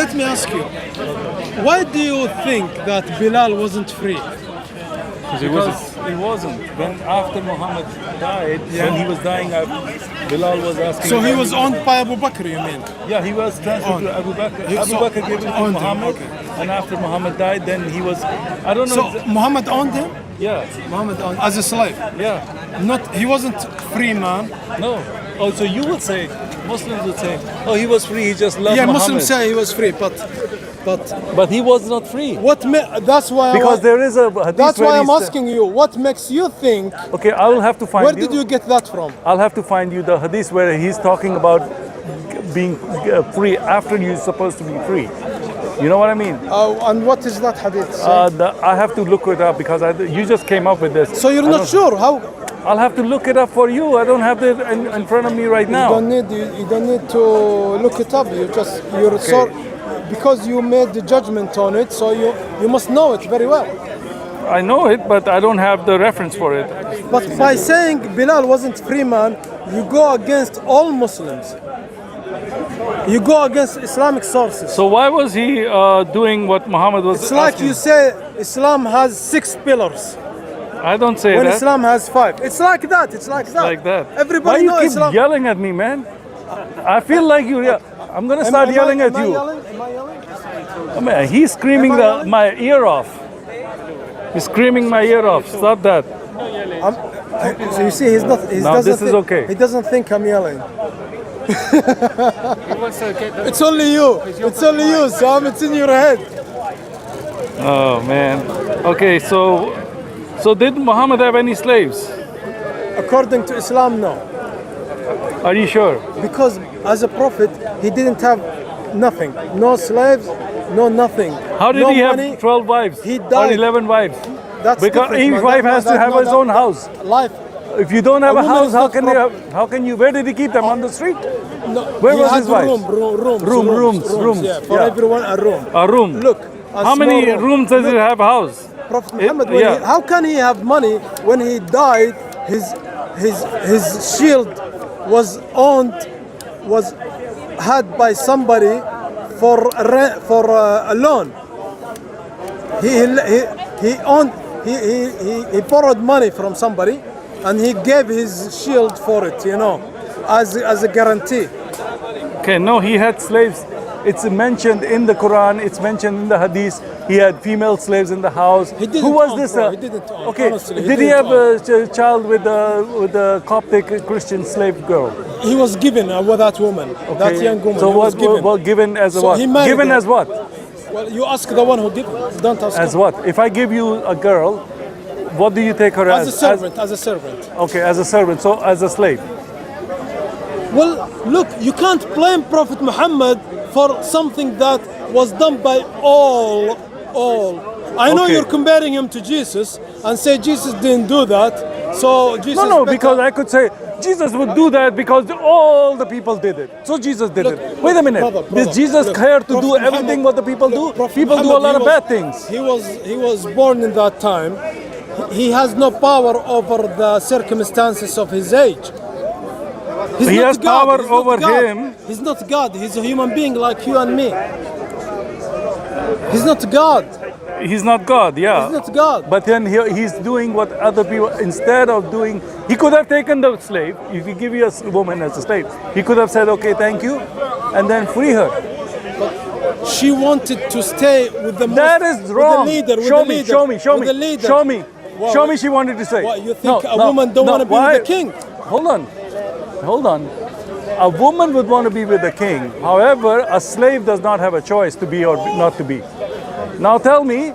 let me ask you, why do you think that Bilal wasn't free? Because he wasn't. When after Muhammad died, when he was dying, Bilal was asking. So he was owned by Abu Bakr, you mean? Yeah, he was transferred to Abu Bakr. Abu Bakr gave him to Muhammad, and after Muhammad died, then he was. I don't know. So Muhammad owned him? Yeah. Muhammad owned as a slave. Yeah. He wasn't free man. No. Oh, so you would say, Muslims would say, oh, he was free. He just loved Muhammad. Muslims say he was free, but he was not free. That's why. Because there is a hadith. That's why I'm asking you. What makes you think? Okay, I will have to find. Where did you get that from? I'll have to find you the hadith where he's talking about being free after you're supposed to be free. You know what I mean? And what is that hadith? I have to look it up because you just came up with this. So you're not sure how? I'll have to look it up for you. I don't have it in front of me right now. You don't need to look it up. Because you made the judgment on it, so you must know it very well. I know it, but I don't have the reference for it. But by saying Bilal wasn't free man, you go against all Muslims. You go against Islamic sources. So why was he doing what Muhammad was It's like asking? you say Islam has 6 pillars. I don't say when that. Islam has 5. It's like that. It's like that. Like that. Everybody knows Why you keep Islam. yelling at me, man? I feel like you. I'm gonna start yelling at you. Am I yelling? I mean, he's screaming my ear off. He's screaming my ear off. Stop that. So you see, This is okay. He doesn't think I'm yelling. It's only you. It's only you, Sam. It's in your head. Oh man. Okay, so did Muhammad have any slaves? According to Islam, no. Are you sure? Because as a prophet, he didn't have nothing. No slaves, no nothing. How did he money. have 12 wives? He died. Or 11 wives? That's because different, each wife has to have his own house. Life. If you don't have a woman house, is how not can you? How can you? Where did he keep them? On the street? No, Where he was had his wife? Rooms. Yeah, for everyone a room. A room. Look. How many rooms does he have? House. Prophet Muhammad. How can he have money when he died? His shield was had by somebody for a loan. He borrowed money from somebody, and he gave his shield for it, as a guarantee. Okay, no, he had slaves. It's mentioned in the Quran. It's mentioned in the Hadith. He had female slaves in the house. Who was this? He didn't own. Okay, Honestly, did he have a child with a Coptic Christian slave girl? He was given with that woman, that young woman. So was given. Given as So what? he married Given her. as what? Well, you ask the one who gave it. Don't ask As him. what? If I give you a girl, what do you take her as? As a servant. As a servant. Okay, as a servant. So as a slave. Well, look, you can't blame Prophet Muhammad for something that was done by all. I know you're comparing him to Jesus and say Jesus didn't do that. So Jesus. No, because I could say Jesus would do that because all the people did it. So Jesus did it. Wait a minute. Did Jesus care to do everything what the people do? People do a lot of bad things. He was born in that time. He has no power over the circumstances of his age. He has power over him. He's not God. He's a human being like you and me. He's not God. He's not God, yeah. He's not God. But then he's doing what other people, instead of doing, he could have taken the slave. If he give you a woman as a slave, he could have said, okay, thank you, and then free her. But she wanted to stay with the That is wrong. With the leader, Show me. Show me she wanted to say. What, you think a woman don't want to be with the king? Hold on. A woman would want to be with the king. However, a slave does not have a choice to be or not to be. Now tell me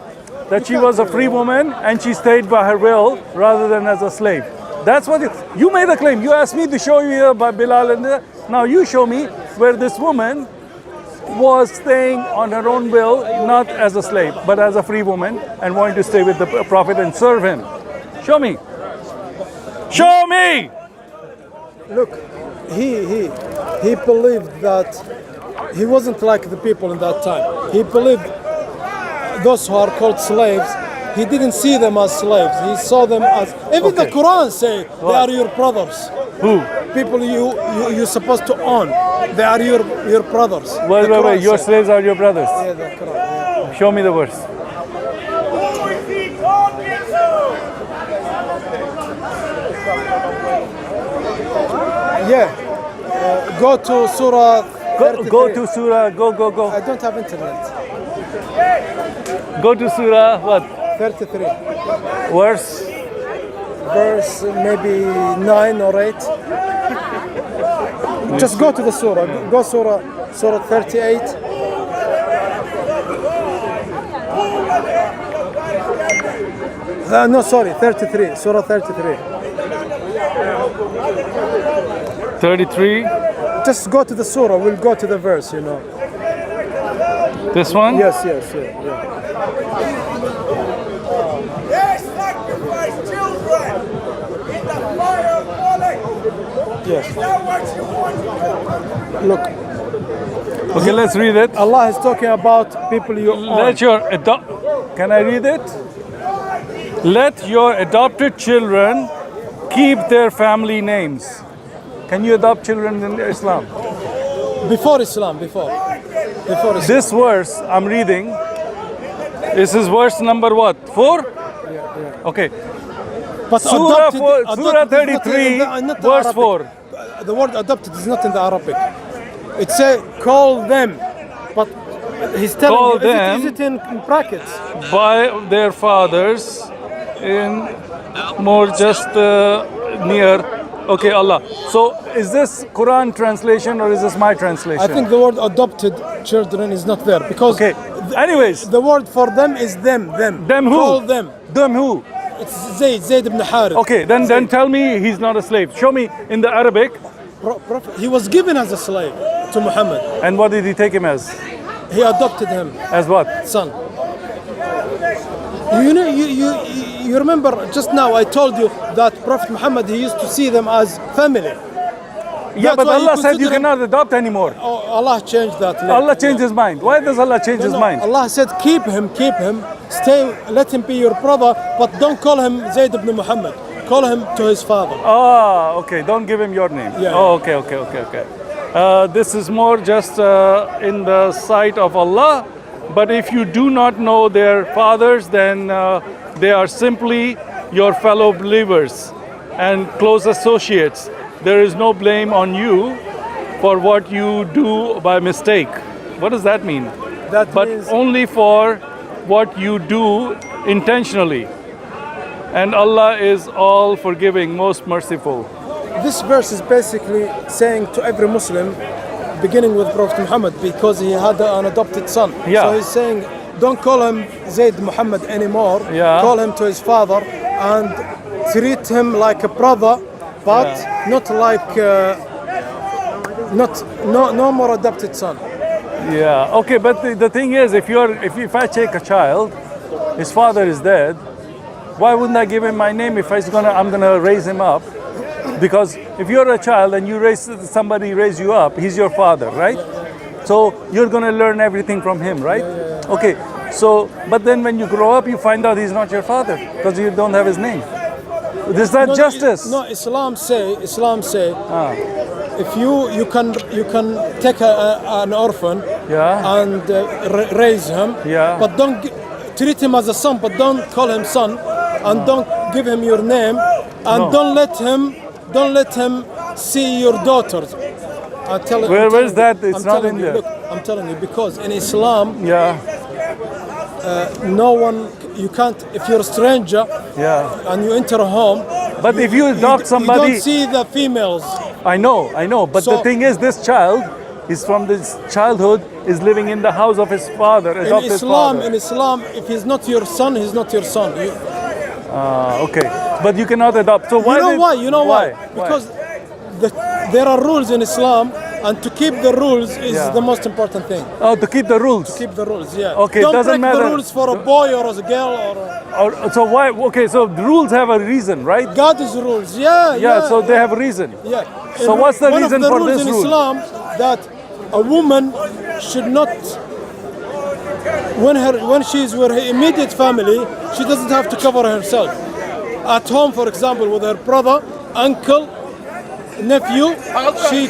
that she was a free woman and she stayed by her will rather than as a slave. That's what you made a claim. You asked me to show you here by Bilal and now you show me where this woman was staying on her own will, not as a slave, but as a free woman and wanting to stay with the Prophet and serve him. Show me. Show me! Look, he believed that he wasn't like the people in that time. He believed those who are called slaves, he didn't see them as slaves. He saw them as, even the Quran say, they are your brothers. Who? People you're supposed to own. They are your brothers. Wait, The wait, Quran wait. Your says. slaves are your brothers. Yeah, the Quran, yeah. Show me the verse. Yeah. Go to Surah 33. Go to Surah. Go. I don't have internet. Go to Surah what? 33. Verse. Verse maybe 9 or 8. Just go to the surah. Go Surah 38. No, sorry, 33. Surah 33. 33. Just go to the surah. We'll go to the verse, you know. This one? Yes. They sacrifice children in the fire of falling. Yes. Is that what you want to do? Look, Okay, let's read it. Allah is talking about people you own. Let your Can I read it? Let your adopted children keep their family names. Can you adopt children in Islam? Before Islam. This verse I'm reading, this is verse number what? 4? Yeah. Okay. But Surah adopted- 4, adopted Surah is not 33, not the verse Arabic. 4. The word adopted is not in the Arabic. It says call them, but he's telling Call you, them. is it in brackets? By their fathers in more just near. Okay, Allah. So is this Quran translation or is this my translation? I think the word adopted children is not there because Okay. Anyways, the word for them is them. them who? Call them. Them who? It's Zayd ibn Harith. Okay, then tell me he's not a slave. Show me in the Arabic. Prophet, he was given as a slave to Muhammad. And what did he take him as? He adopted him, As what? son. You remember just now I told you that Prophet Muhammad he used to see them as family. Yeah, That's but why he Allah said you considered- cannot adopt anymore. Oh, Allah changed that. later. Allah changed his mind. Why does Allah change his No, mind? Allah said keep him, stay, let him be your brother, but don't call him Zayd ibn Muhammad. Call him to his father. Ah, okay. Don't give him your name. Yeah. Oh, okay. This is more just in the sight of Allah. But if you do not know their fathers, then they are simply your fellow believers and close associates. There is no blame on you for what you do by mistake. What does that mean? That But means only for what you do intentionally. And Allah is all forgiving, most merciful. this verse is basically saying to every Muslim, beginning with Prophet Muhammad, because he had an adopted son. Yeah. So he's saying, don't call him Zayd Muhammad anymore. Yeah. Call him to his father and treat him like a brother, but not like no more adopted son. Yeah. Okay, but the thing is, if I take a child, his father is dead. Why wouldn't I give him my name if I'm gonna raise him up? Because if you're a child and somebody raise you up, he's your father, right? So you're gonna learn everything from him, right? Okay. So, but then when you grow up, you find out he's not your father because you don't have his name. Is that No, justice? No, Islam say if you can take an orphan Yeah. and raise him, Yeah. but don't treat him as a son, but don't call him son, and don't give him your name, and No. don't let him see your daughters. Where's that? It's not in there. Look, I'm telling you because in Islam, Yeah. no one you can't if you're a stranger Yeah. and you enter a home. But if you adopt you somebody, don't see the females. I know. But the So- thing is, this child is from this childhood is living in the house of his father, adopted father. In Islam, if he's not your son, he's not your son. Okay, but you cannot adopt. So why? You know why? Because there are rules in Islam, and to keep the rules is Yeah. the most important thing. Oh, to keep the rules. Keep the rules, yeah. Okay, Don't doesn't break matter. the rules for a boy or a girl So why? Okay, so the rules have a reason, right? God's rules. Yeah. Yeah. So they have a reason. Yeah. So what's the reason one of the for rules this in rule? Islam that a woman should not, when she's with her immediate family, she doesn't have to cover herself. At home, for example, with her brother, uncle, nephew, she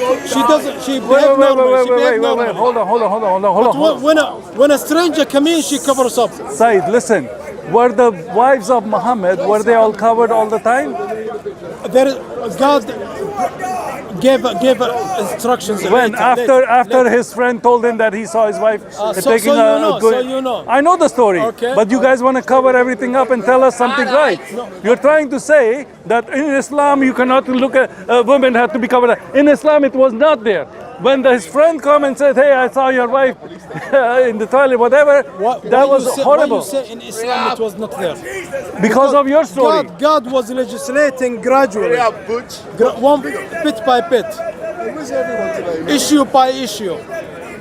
doesn't, she Wait, behaved wait, normally. wait, She wait, behaved wait, normally. wait. Hold on. But when a stranger come in, she covers up. Saeed, listen. Were the wives of Muhammad, were they all covered all the time? God gave instructions When later. after his friend told him that he saw his wife taking so you know. I know the story, Okay. but you guys want to cover everything up and tell us something right. You're trying to say that in Islam you cannot look at women have to be covered. In Islam it was not there. When his friend come and said, "Hey, I saw your wife in the toilet," whatever, that was horrible. Why you say in Islam it was not there? Because of your story. God was legislating gradually, one bit by bit, issue by issue.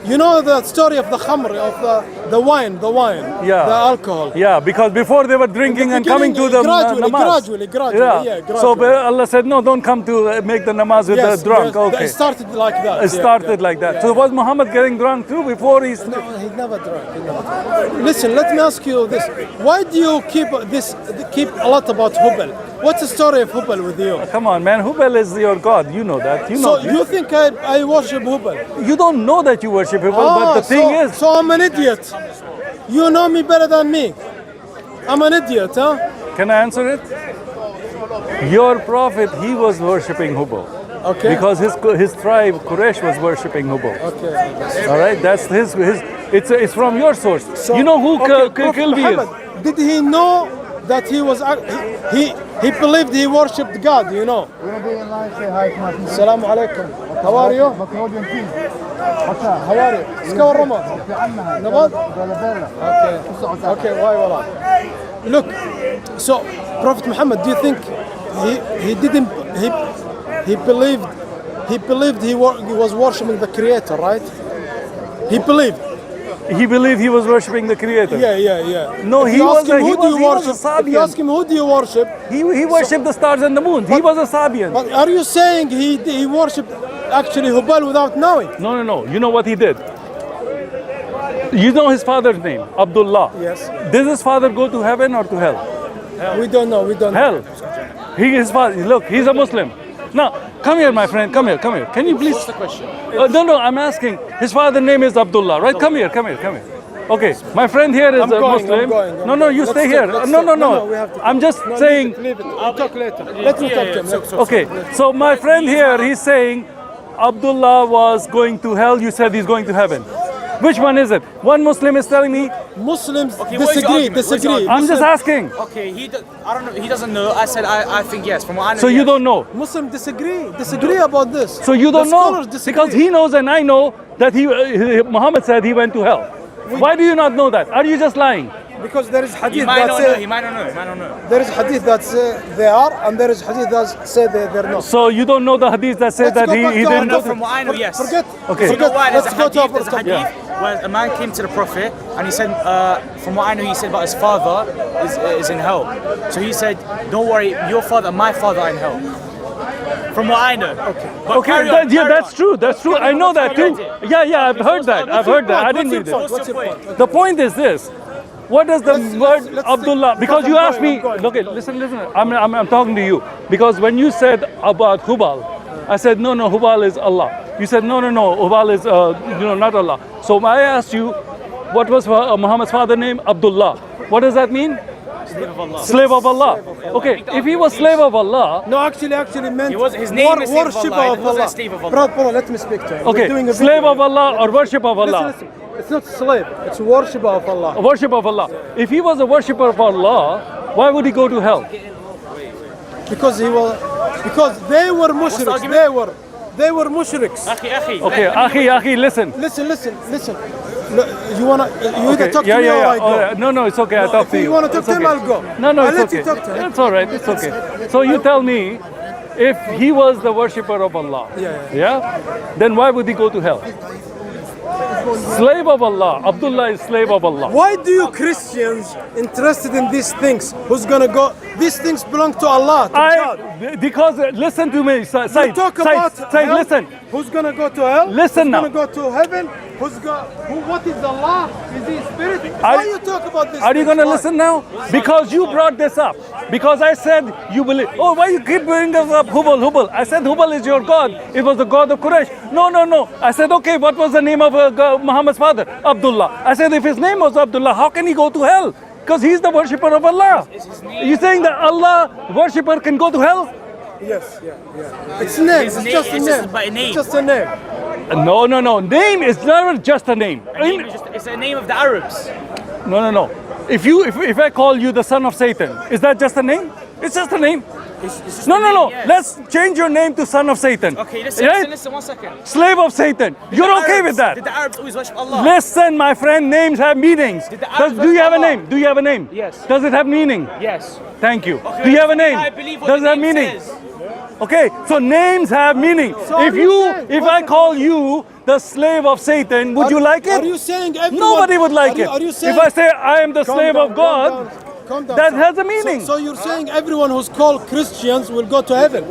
You know the story of the khamr, of the wine, Yeah. the alcohol. Yeah, because before they were drinking and coming to the namaz. Gradually. So Allah said, no, don't come to make the namaz with the drunk. Okay. It started like that. It started like that. So was Muhammad getting drunk too before he... No, he never drank. Listen, let me ask you this. Why do you keep a lot about Hubal? What's the story of Hubal with you? Come on, man. Hubal is your god. You know that. You know. So you think I worship Hubal? You don't know that you worship Hubal, but the thing is... So I'm an idiot. You know me better than me. I'm an idiot, huh? Can I answer it? Your prophet, he was worshipping Hubal. Okay. Because his tribe, Quraysh, was worshipping Hubal. Okay. All right? That's his it's from your source. So, you know who Prophet killed him? Muhammad, did he know that he was he believed he worshipped God, you know? Assalamu alaikum. How are you? How are you? Skawar Rama. Nabad? Okay, why wala? Look, so Prophet Muhammad, do you think he believed he was worshipping the Creator, right? He believed. He believed he was worshipping the Creator. Yeah. No, If he you was ask him, who do you worship? If you Sabian. ask him, who do you worship? He worshipped the stars and the moon. He was a Sabian. But are you saying he worshipped actually Hubal without knowing? No. You know what he did? You know his father's name, Abdullah. Yes. Does his father go to heaven or to hell? We don't know. Hell. His father. Look, he's a Muslim. Now, come here, my friend. Come here. Can you please? What's the question? No. I'm asking. His father's name is Abdullah, right? Come here. Okay, my friend here is a Muslim. No, you stay here. No. We have to I'm just saying. Leave it. We'll talk later. Let me talk to him. Okay, so my friend here, he's saying Abdullah was going to hell. You said he's going to heaven. Which one is it? One Muslim is telling me. Muslims what is your argument? What is your disagree. argument? I'm just asking. Okay, I don't know. He doesn't know. I said I think yes. From what I know. So you yes. don't know. Muslims disagree about this. So you don't The know scholars disagree. because he knows and I know that Muhammad said he went to hell. Why do you not know that? Are you just lying? Because there is He hadith might that not know. say He might not know. there is hadith that say they are, and there is hadith that say they're not. So you don't know the hadith that says Let's that go back he to our didn't know. topic. From what I know, yes. Forget. Okay. You know why? There's Let's a go to our hadith. There's a topic. hadith where a man came to the Prophet and he said, from what I know, he said about his father is in hell. So he said, don't worry, your father and my father are in hell. From what I know. Okay, that's true. That's true. I know that too. Yeah, I've heard that. I didn't read it. What's your point? The point is this. What does the word let's Abdullah? think- Because you I'm asked me. going. Okay, listen. I'm talking to you because when you said about Hubal, I said no. Hubal is Allah. You said no. Hubal is not Allah. So I asked you, what was Muhammad's father's name? Abdullah. What does that mean? Slave of Allah. Okay, if he was slave of Allah. No, actually meant He was- his name is slave of worship Allah, of he wasn't Allah. a slave of Allah. Bro, let me speak to him. We're Okay, doing a slave video. of Allah or worship of Allah. Listen. It's not slave. It's worship of Allah. Worship of Allah. If he was a worshipper of Allah, why would he go to hell? Because they were mushriks. They were mushriks. Akhi. Okay, akhi, listen. Listen. Look, you either talk to me or I go. All right. No, it's okay. I'll talk to If you. you want to talk It's to him, okay. I'll go. No, I'll it's let okay. you talk to him. It's all right. It's okay. So you tell me, if he was the worshipper of Allah, Yeah. then why would he go to hell? Slave of Allah. Abdullah is slave of Allah. Why do you Christians interested in these things? Who's gonna go? These things belong to Allah, to God. Because listen to me, Saeed. talk about Saeed, hell. listen. Who's gonna go to hell? Listen Who's now. gonna go to heaven? What is Allah? Is he spirit? Why you talk about this? Are you things? going to Why? listen now? Because you brought this up. Because I said you believe. Oh, why you keep bringing us up Hubal? I said Hubal is your God. It was the God of Quraysh. No. I said, okay, what was the name of Muhammad's father? Abdullah. I said, if his name was Abdullah, how can he go to hell? Because he's the worshipper of Allah. You saying that Allah worshipper can go to hell? Yes, yeah. It's a name. It's just a name. It's just a name. No. Name is never just a name. It's a name of the Arabs. No. If I call you the son of Satan, is that just a name? It's just a name. It's just No. a name, yes. Let's change your name to son of Satan. Okay, listen, Right? listen, 1 second. Slave of Satan. You're okay with that? Did the Arabs always worship Allah? Listen, my friend, names have meanings. Did the Arabs Do you have a worship name? Do you have a name? Yes. Does it have meaning? Yes. Thank you. Okay, Do you have a listen, name? I believe what Does the it have name meaning? says. Okay, so names have meaning. So are you saying- If I call you the slave of Satan, would you like it? Are you saying everyone? Nobody would like it. Are you saying? If I say I am the Calm slave down, of God, calm down, that sir. has a meaning. So you're saying everyone who's called Christians will go to heaven?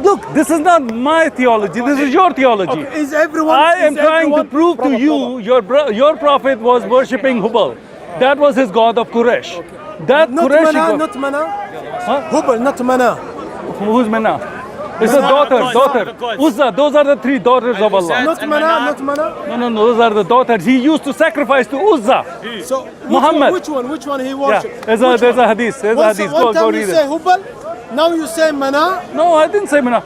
Look, this is not my theology. This is your theology. Okay, is everyone? I am is trying to everyone- prove to you your prophet was worshipping Hubal. That was his god of Quraysh. That Not Quraysh Mana, god. not Mana. Huh? Hubal, not Mana. Who's Mana? It's a daughter. Uzzah. Those are the three daughters of Allah. Not and Mana, Mana. not Mana. No. Those are the daughters. He used to sacrifice to Uzzah. So Muhammad. Which one he Yeah. worshipped? There's a hadith. There's a hadith. One Go time you read say it. Hubal, now you say Mana. No, I didn't say Mana.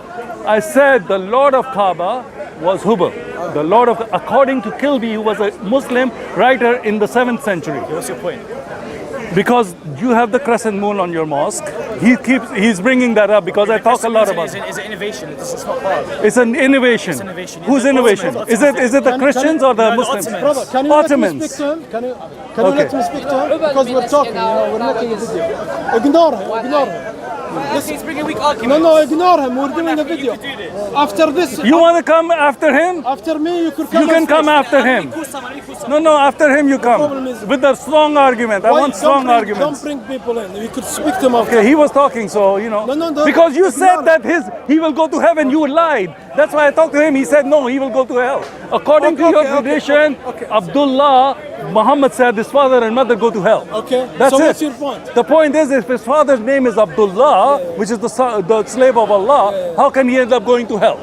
I said the Lord of Kaaba was Hubal. The Lord of, according to Kilby, who was a Muslim writer in the 7th century. What's your point? Because you have the crescent moon on your mosque. He's bringing that up because I talk a lot about it. It's an innovation. It's not part of it. It's an innovation. It's innovation. Whose The innovation? Ottomans. Is it the Can- Christians can- or the No, the Muslims? Ottomans. Brother, can you let me Ottomans. speak to him? Can you Okay. let me speak to him? Because we're talking, we're making a video. Ignore him. He's bringing weak arguments. No, ignore him. We're doing a video. You could do this. After this, You want to come after him? after me, you could come. You can on come stage. after him. No. No, after him you problem come. is- With a strong argument. I Why- want don't strong bring- arguments. Don't bring people in. You could speak to him after. Okay, he was talking, so you know. No, because you ignore said it. that he will go to heaven. You lied. That's why I talked to him. He said no, he will go to hell. According to Okay, your okay, tradition, okay. Abdullah, Muhammad said his father and mother go to hell. Okay, That's so it. what's your point? The point is, if his father's name is Abdullah, which is the slave of Allah, how can he end up going to hell?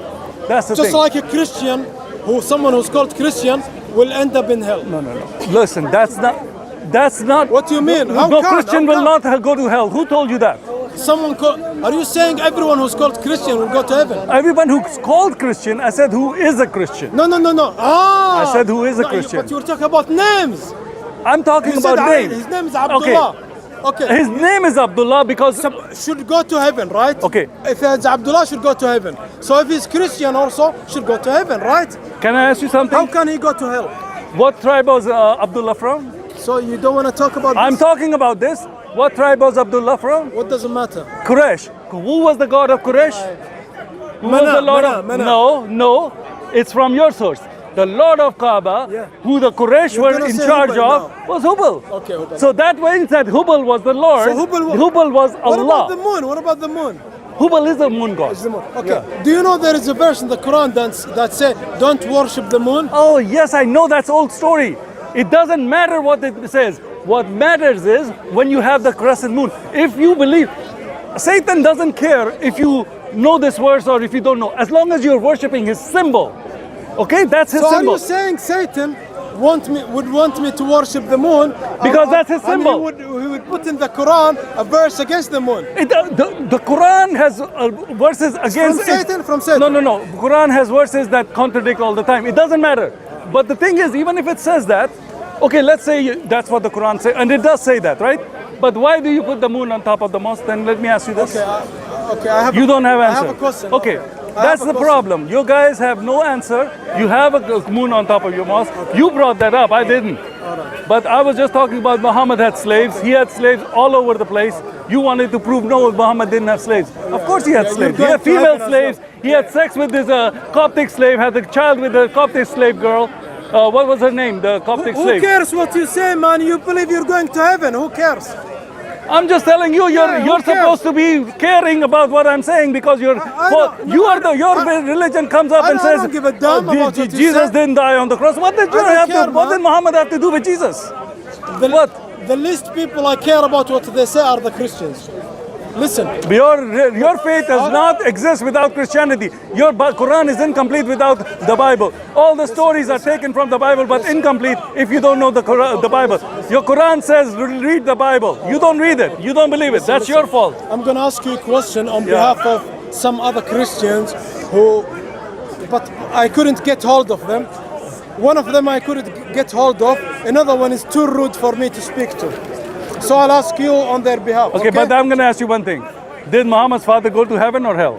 That's the Just thing. like a Christian, someone who's called Christian will end up in hell. No. Listen, that's not. What do you mean? How No come? Christian How will come? not go to hell. Who told you that? Are you saying everyone who's called Christian will go to heaven? Everyone who's called Christian, I said who is a Christian. No. I said who is a No, Christian. But you were talking about names. I'm talking You about said names. his name is Abdullah. Okay. His name is Abdullah because Should go to heaven, right? Okay. If it's Abdullah, should go to heaven. So if he's Christian also, should go to heaven, right? Can I ask you something? How can he go to hell? What tribe was Abdullah from? So you don't want to talk about I'm this? talking about this. What tribe was Abdullah from? What does it matter? Quraysh. Who was the god of Quraysh? Who was Mana, the Lord Mana, of? Mana. No. It's from your source. The Lord of Kaaba, Yeah. who the Quraysh You're were gonna in say charge Hubal of, was Hubal. Okay, Hubal. So that means that Hubal was the Lord. So Hubal was What about the Allah. moon? What about the moon? Hubal is the moon god. It's the moon. Okay. Do you know there is a verse in the Quran that say don't worship the moon? Oh yes, I know that's old story. It doesn't matter what it says. What matters is when you have the crescent moon. If you believe, Satan doesn't care if you know this verse or if you don't know. As long as you're worshiping his symbol, okay, that's his So are symbol. you saying Satan would want me to worship the moon? Because that's his and symbol. he would put in the Quran a verse against the moon. The Quran has verses against From Satan? No. The Quran has verses that contradict all the time. It doesn't matter. But the thing is, even if it says that, okay, let's say that's what the Quran says, and it does say that, right? But why do you put the moon on top of the mosque? Then let me ask you this. Okay, I have. You don't have I answer. have a question. Okay, I that's have a the question. problem. You guys have no answer. You have a moon on top of your mosque. You brought that up. I didn't. But I was just talking about Muhammad had slaves. He had slaves all over the place. You wanted to prove no, Muhammad didn't have slaves. Of course he had Yeah, slaves. He you're had going to female heaven as slaves. He had sex with this Coptic slave. Had a child with a Coptic slave girl. What was her name? The Coptic Who slave. cares what you say, man? You believe you're going to heaven. Who cares? I'm just telling you, you're who cares? supposed to be caring about what I'm saying because your religion comes up I and don't- I says don't give a damn about what you Jesus say. didn't die on the cross. What did don't care, what man. did Muhammad have to do with Jesus? What? The least people I care about what they say are the Christians. Listen, Your faith does not exist without Christianity. Your Quran is incomplete without the Bible. All the stories are taken from the Bible, but incomplete if you don't know the Bible. Your Quran says read the Bible. You don't read it. You don't believe it. That's your fault. I'm going to ask you a question on behalf of some other Christians but I couldn't get hold of them. One of them I couldn't get hold of. Another one is too rude for me to speak to. So I'll ask you on their behalf. Okay, but I'm going to ask you one thing. Did Muhammad's father go to heaven or hell?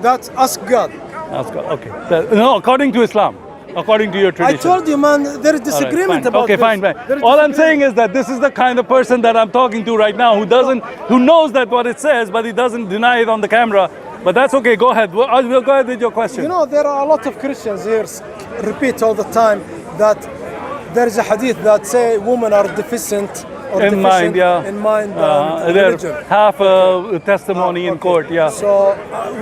That's ask God. Ask God. Okay. No, according to Islam. According to your I tradition. told you, man, there is All right, disagreement fine. about okay, this. fine. There is All I'm disagreement. saying is that this is the kind of person that I'm talking to right now who knows that what it says, but he doesn't deny it on the camera. But that's okay. Go ahead. We'll go ahead with your question. You know, there are a lot of Christians here repeat all the time that there is a hadith that say women are deficient or in mind, yeah. in mind and They're religion. half a testimony in court, yeah. So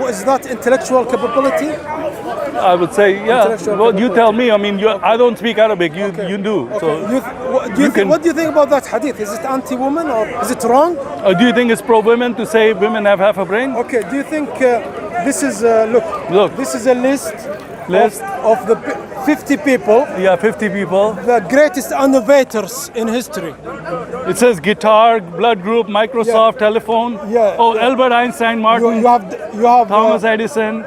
is that intellectual capability? I would say, yeah. Intellectual Well, you capability. tell me. I mean, I don't speak Arabic. You do. Okay. So What do you think about that hadith? Is it anti-woman or is it wrong? do you think it's pro-women to say women have half a brain? Okay. Do you think this is Look. This is a list List. of the 50 people, Yeah, 50 people. the greatest innovators in history. It says guitar, blood group, Microsoft, Yeah. telephone. Yeah. Oh, Albert Einstein, Martin, You have Thomas Edison.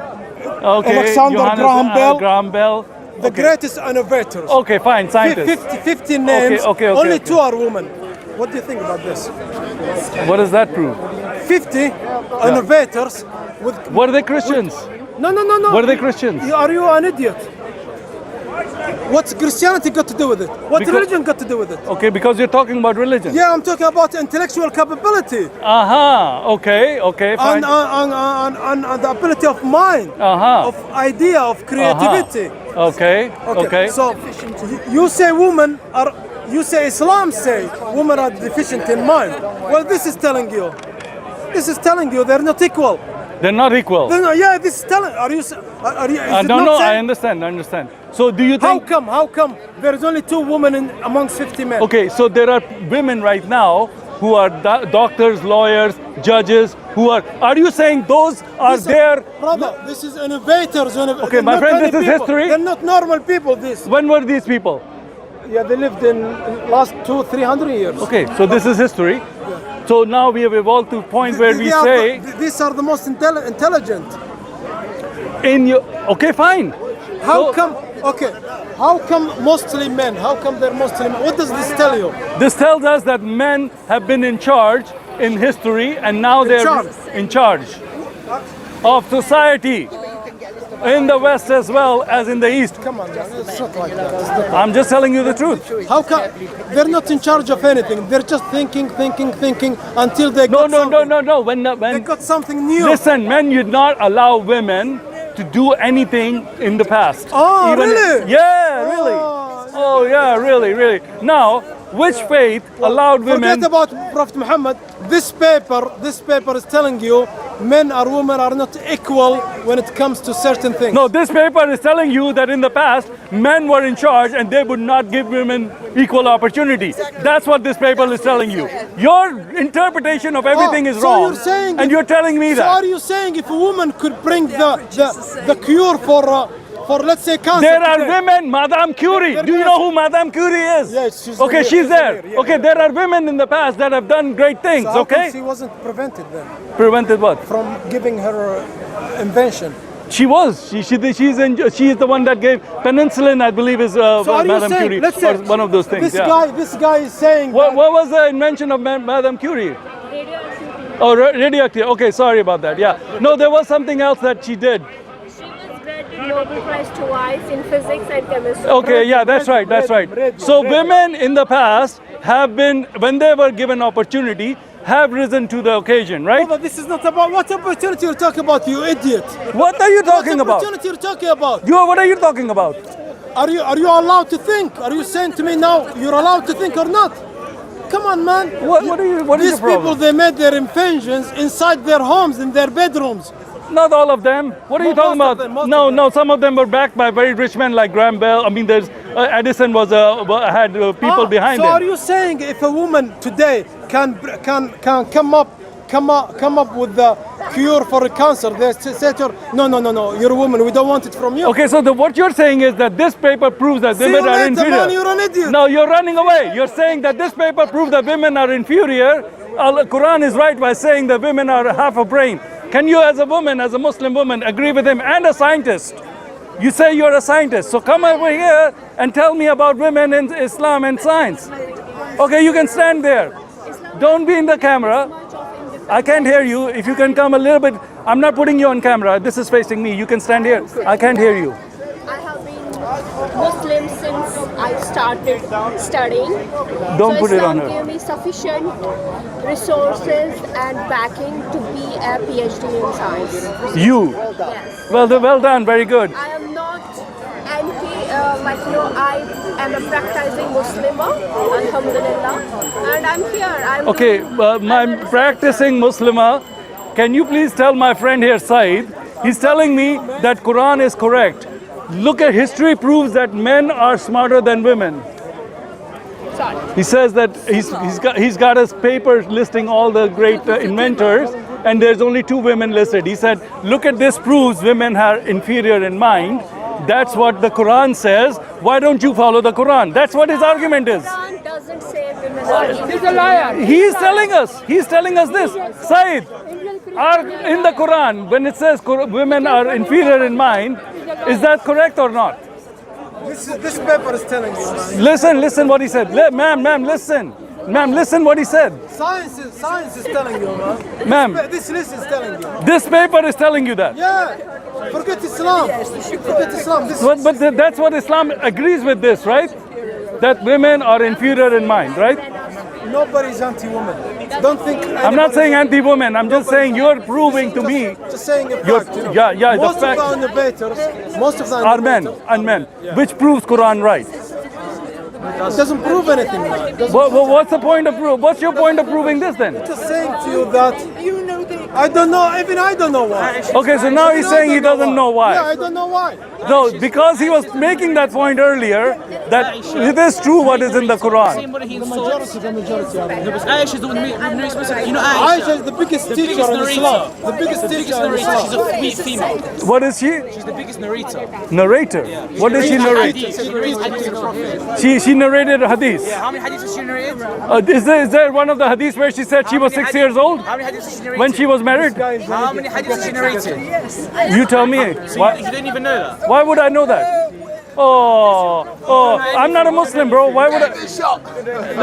Okay. Alexander Graham Bell. Graham Bell. the greatest innovators. Okay, fine. Scientists. 50 names. Okay, Only okay. 2 are women. What do you think about this? What does that prove? 50 innovators with. Were they Christians? No. Were they Christians? Are you an idiot? What's Christianity got to do with it? What Because- religion got to do with it? Okay, because you're talking about religion. Yeah, I'm talking about intellectual capability Aha. Okay, fine. and the ability of mind, Uh-huh. of idea, of creativity. Okay. So you say women are. You say Islam say women are deficient in mind. Well, this is telling you. This is telling you they're not equal. They're not equal. Yeah, this is telling. Are you? Is it No, not no, I saying- understand. So do you think... How come there is only 2 women amongst 50 men? Okay, so there are women right now who are doctors, lawyers, judges, who are... Are you saying those are there... Brother, this is innovators. Okay, They're my not friend, many this is people. history. They're not normal people, this. When were these people? Yeah, they lived in last 200-300 years. Okay, so this is history. So now we have evolved to a point where we say... These are the most intelligent. Okay, fine. How come mostly men? How come they're mostly men? What does this tell you? This tells us that men have been in charge in history and now they're charge. in charge of society in the West as well as in the East. Come on, man. It's not like that. It's not I'm just telling you the truth. How come they're not in charge of anything? They're just thinking until they got something. No. They got something new. Listen, men did not allow women to do anything in the past. Oh, really? Yeah, really. Oh, yeah, really. Now, which faith allowed women? Forget about Prophet Muhammad. This paper is telling you men or women are not equal when it comes to certain things. No, this paper is telling you that in the past, men were in charge and they would not give women equal opportunity. That's what this paper is telling you. Your interpretation of everything is so wrong. you're saying and you're telling me So that. are you saying if a woman could bring the cure for let's say cancer? There are today- women, Madame Curie. Do you know who Madame Curie is? Yes, she's okay, here, she's there. here, yeah. Okay, there are women in the past that have done great things, So how come okay? she wasn't prevented then Prevented what? from giving her invention? She was. She's the one that gave penicillin, I believe, is So are you Madame saying, Curie. let's say, or one of those things. This guy is saying What that- was the invention of Madame Curie? Radioactivity. Oh, radioactive. Okay, sorry about that. Yeah. No, there was something else that she did. She was granted Nobel Prize twice in physics and chemistry. Okay, yeah, that's right. So women in the past have been, when they were given opportunity, have risen to the occasion, right? But this is not about what opportunity you're talking about, you idiot. What are you talking What about? opportunity you're talking about? What are you talking about? Are you allowed to think? Are you saying to me now you're allowed to think or not? come on, man. What is the These people, problem? they made their inventions inside their homes, in their bedrooms. Not all of them. What are you Most talking of about? them, most No, of them. no. Some of them were backed by very rich men like Graham Bell. I mean, there's Edison was had people behind so him. are you saying if a woman today can come up with the cure for cancer, they say to her, no, you're a woman, we don't want it from you. Okay, so what you're saying is that this paper proves that See you women are later, inferior. man, you're an idiot. No, you're running away. You're saying that this paper proves that women are inferior. Quran is right by saying that women are half a brain. Can you, as a woman, as a Muslim woman, agree with him and a scientist? You say you're a scientist, so come over here and tell me about women in Islam and science. Okay, you can stand there. Don't be in the camera. I can't hear you. If you can come a little bit, I'm not putting you on camera. This is facing me. You can stand here. I can't hear you. I have been Muslim since I started studying. Don't so put it Islam on her. gave me sufficient resources and backing to be a PhD in science. You. Yes. Well done. Very good. I am not I am a practicing Muslimah, alhamdulillah, and I'm here. Okay, my practicing Muslimah, can you please tell my friend here, Saeed, he's telling me that Quran is correct. Look at history proves that men are smarter than women. Sorry. He says that he's got his paper listing all the great inventors, and there's only 2 women listed. He said, look at this proves women are inferior in mind. That's what the Quran says. Why don't you follow the Quran? That's what his argument is. Quran doesn't say women are inferior. He's a liar. He's telling us this. Saeed, in the Quran, when it says women are inferior in mind, is that correct or not? This paper is telling you, man. Listen what he said. Ma'am, listen. Ma'am, listen what he said. Science is telling you, man. Ma'am. This list is telling you. This paper is telling you that. Yeah. Forget Islam. Forget Islam. But that's what Islam agrees with this, right? That women are inferior in mind, right? Nobody's anti-woman. Don't think. I'm not saying anti-woman. I'm just saying you're proving to me Just saying a You're- fact. You know. yeah, the Most fact- of the innovators, most of the are men, which proves Quran right. It doesn't prove anything, man. It doesn't- What's the point of proof? What's your point of proving this then? Just saying to you that I don't know. Even I don't know why. Okay, so now he's saying he doesn't know Yeah, why. I don't know why. No, because he was making that point earlier that it is true what is in the Quran. The majority are men. Aisha's the one who knows specific. You know Aisha is the biggest teacher in Islam. The biggest teacher in She's Islam. a weak female. What is she? She's the biggest narrator. Narrator. What does she narrate? She narrates hadith of the Prophet. She narrated a hadith. How many hadiths has she narrated? Is there one of the hadiths where she said she was 6 years old How many hadiths has she narrated? when she was married? How many hadiths has she narrated? You tell me. You didn't even know that. Why would I know that? I'm not a Muslim, bro. Why would I?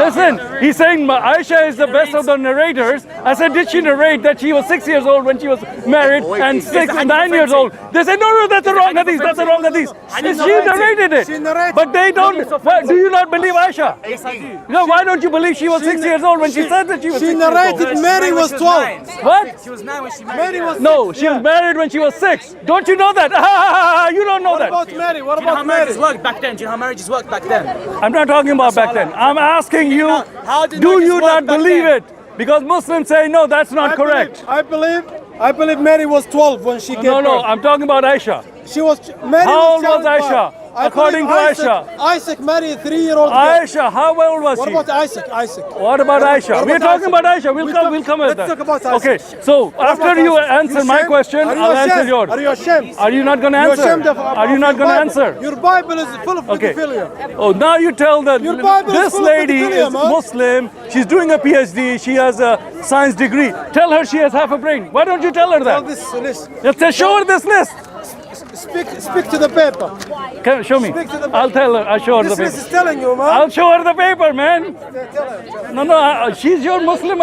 Listen, he's saying Aisha is the best of the narrators. I said, did she narrate that she was 6 years old when she was married and 9 years old? They said, no, that's the wrong hadith. That's the wrong hadith. She narrated it. She narrated. But they don't. Why, do you not believe Aisha? Yes, I do. No, why don't you believe she was 6 years old when she said that she was 6 She years old? narrated Mary was 12. What? She was 9 when she married. Mary was. No, she was married when she was 6. Don't you know that? You don't know What that. about Mary? What Do you know how about Mary? marriages worked back then? Do you know how marriages worked back then? I'm not talking about back then. I'm asking you, How did do marriages you work not back believe then? it? Because Muslims say, no, that's not correct. I believe Mary was 12 when she gave No, birth. I'm talking about Aisha. She was. Mary How old was was Aisha? I According believe to Aisha. Isaac married a 3-year-old girl. Aisha, how old was What she? about Isaac? What about Aisha? What We're about talking Isaac? about Aisha. We'll come at let's that. talk about Isaac. Okay, so after you answer my ashamed? question, Are you I'll answer ashamed? yours. Are you ashamed? Are you not going to You're answer? ashamed of Are you not your going to Bible. answer? Your Bible is full of Okay. pedophilia. Oh, now you tell that Your Bible is this full of lady pedophilia, is man. Muslim. She's doing a PhD. She has a science degree. Tell her she has half a brain. Why don't you tell her Tell that? this list. Let's show her this list. Speak to the paper. Show me. Speak to the- I'll tell her. I'll show her the This list is paper. telling you, man. I'll show her the paper, man. Tell her. No, she's your Muslim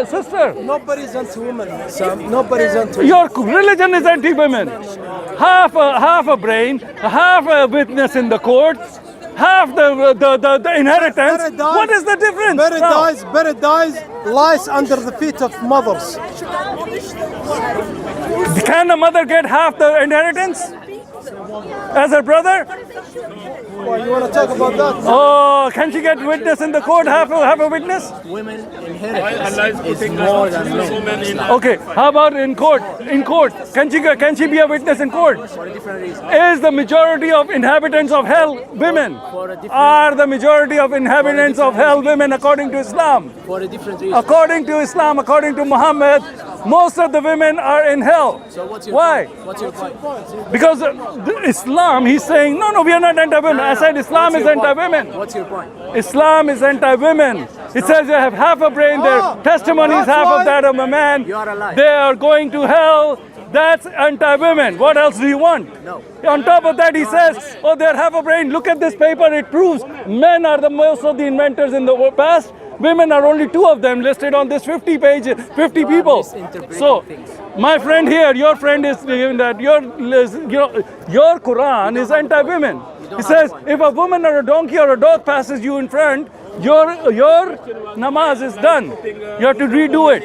sister. Nobody's anti-woman, Sam. Nobody's anti. Your religion is anti-women. Half a brain, half a witness in the court, half the inheritance. Paradise- What is the difference? now? Paradise lies under the feet of mothers. Can a mother get half the inheritance? as her brother? Well, you want to talk about that? Oh, can she get witness in the court? Have a witness? Women inheritance is more than men. Okay, how about in court? In court, can she be a witness in court? For a different reason. Is the majority of inhabitants of hell women? Are the majority of inhabitants of hell women according to Islam? For a different reason. According to Islam, according to Muhammad, most of the women are in hell. So what's your Why? point? What's your point? Because Islam, he's saying, no, we are not anti-women. I said Islam What's is your point? anti-women. What's your point? Islam is anti-women. It says they have half a brain, their testimony is that's half why of that of a man. you are a liar. They are going to hell. That's anti-women. What else do you want? No. On top of that, he says, oh, they're half a brain. Look at this paper. It proves men are the most of the inventors in the past. Women are only 2 of them listed on this 50 pages, 50 people. misinterpreting So, things. my friend here, your friend is saying that your Quran is anti-women. He says, if a woman or a donkey or a dog passes you in front, your namaz is done. You have to redo it.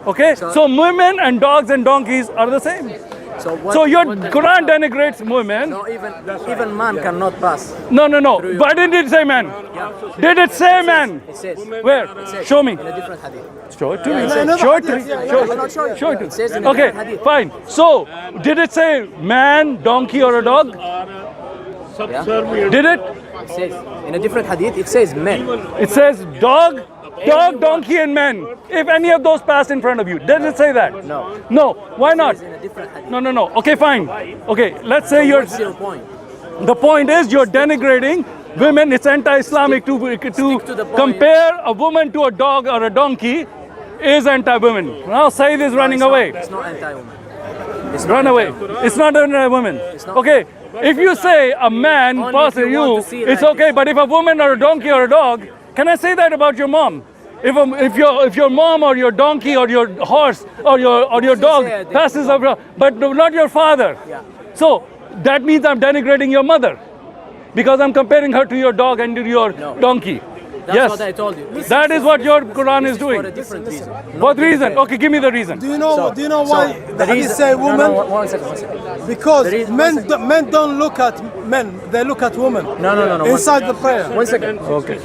Okay? So women and dogs and donkeys are the same. So your Quran denigrates women. No, even man cannot pass. No. Why didn't it say man? Did it say man? It says. Where? Show me. In a different hadith. Show it to me. another Show it to me. hadith, I will not show you. Show it to It says in me. a Okay, different hadith. fine. So, did it say man, donkey, or a dog? Yeah? Did it? It says in a different hadith. It says men. It says dog, donkey, and men. If any of those pass in front of you, does it say that? No. No. Why not? It says in a different hadith. No. Okay, fine. Okay, let's say What's your point? the point is you're denigrating women. It's anti-Islamic to the point. compare a woman to a dog or a donkey is anti-women. Now Saeed is running away. It's not anti-woman. Run away. It's not a woman. not. Okay. If you say a man Only passes if you you, want to see it it's like okay. But if a woman or a donkey or a dog, can I say that about your mom? If your mom or your donkey or your horse or your dog say it, passes over, but not your father. Yeah. So that means I'm denigrating your mother because I'm comparing her to your dog and to your donkey. That's yes. what I told you. That is what your Quran is For a doing. different reason. What reason? Okay, give me the reason. Do you know why So, the hadith say women? No, one second. Because There is- men men don't look at men, they look at women. No. Inside the prayer. One second. Okay.